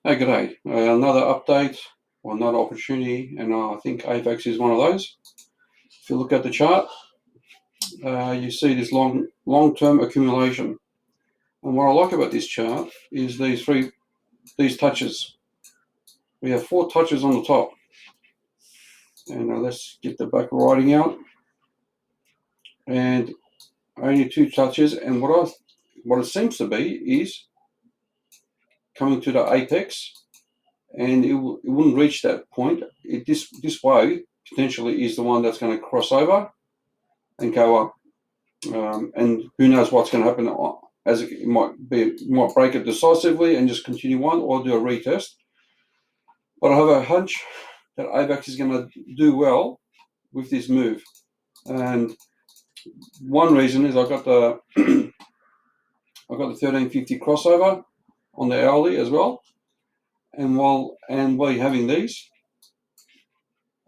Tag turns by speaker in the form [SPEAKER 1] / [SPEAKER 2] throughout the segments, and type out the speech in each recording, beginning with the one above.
[SPEAKER 1] Hey, g'day. Another update or another opportunity, and I think AVAX is one of those. If you look at the chart, you see this long-term accumulation. And what I like about this chart is these touches. We have 4 touches on the top, and let's get the back writing out. And only 2 touches, and what it seems to be is coming to the apex. And it wouldn't reach that point. This way potentially is the one that's going to cross over and go up. And who knows what's going to happen, as it might break it decisively and just continue on, or do a retest. But I have a hunch that AVAX is going to do well with this move. And one reason is I got the I got the 1350 crossover on the hourly as well. And while you're having these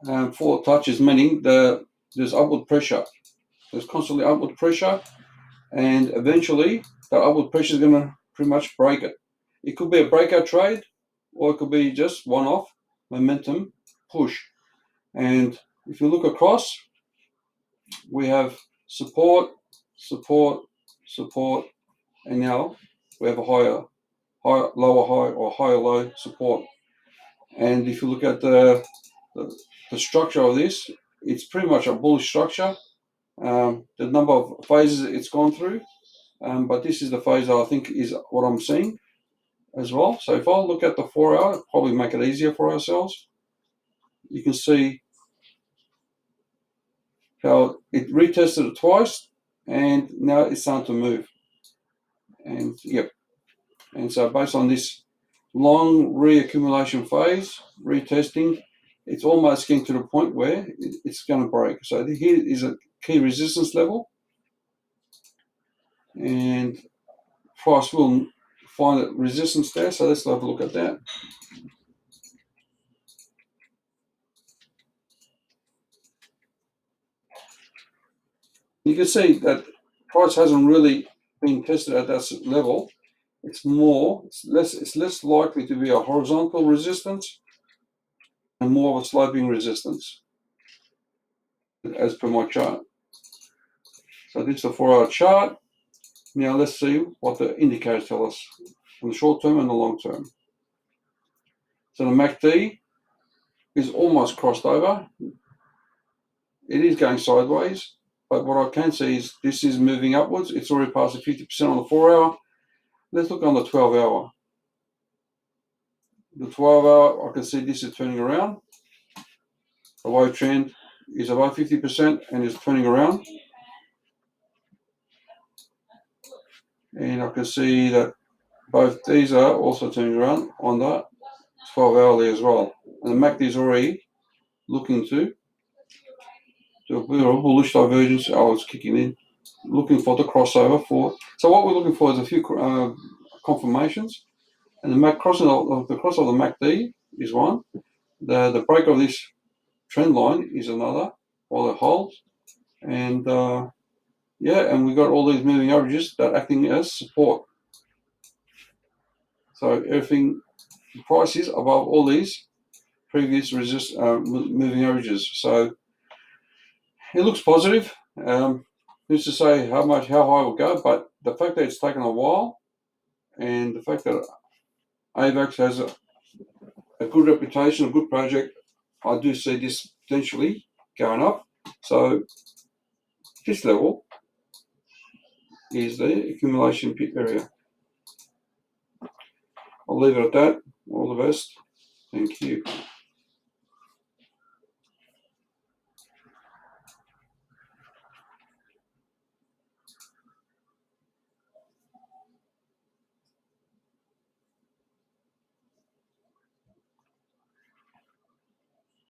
[SPEAKER 1] 4 touches, meaning there's upward pressure. There's constantly upward pressure, and eventually that upward pressure is going to pretty much break it. It could be a breakout trade, or it could be just one-off momentum push. And if you look across, we have support, support, support, and now we have a lower high or higher low support. And if you look at the structure of this, it's pretty much a bullish structure. The number of phases it's gone through, but this is the phase that I think is what I'm seeing as well. So if I look at the 4 hour, probably make it easier for ourselves. You can see how it retested it twice, and now it's starting to move. And yep, and so based on this long reaccumulation phase, retesting, it's almost getting to the point where it's going to break. So here is a key resistance level, and price will find a resistance there. So let's have a look at that. You can see that price hasn't really been tested at that level. It's less likely to be a horizontal resistance and more of a sloping resistance, as per my chart. So this is the 4 hour chart. Now let's see what the indicators tell us on the short term and the long term. So the MACD is almost crossed over. It is going sideways, but what I can see is this is moving upwards. It's already past the 50% on the 4 hour. Let's look on the 12 hour. The 12 hour, I can see this is turning around. The low trend is above 50% and is turning around. And I can see that both these are also turning around on the 12 hourly as well. And the MACD is already looking to do a bullish divergence. Oh, it's kicking in. Looking for the crossover for. So what we're looking for is a few confirmations. And the cross of the MACD is one. The break of this trend line is another, while it holds. And and we got all these moving averages that are acting as support. So everything, the price is above all these previous moving averages. So it looks positive. Who's to say how high it will go? But the fact that it's taken a while, and the fact that AVAX has a good reputation, a good project, I do see this potentially going up. So this level is the accumulation pit area. I'll leave it at that. All the best. Thank you.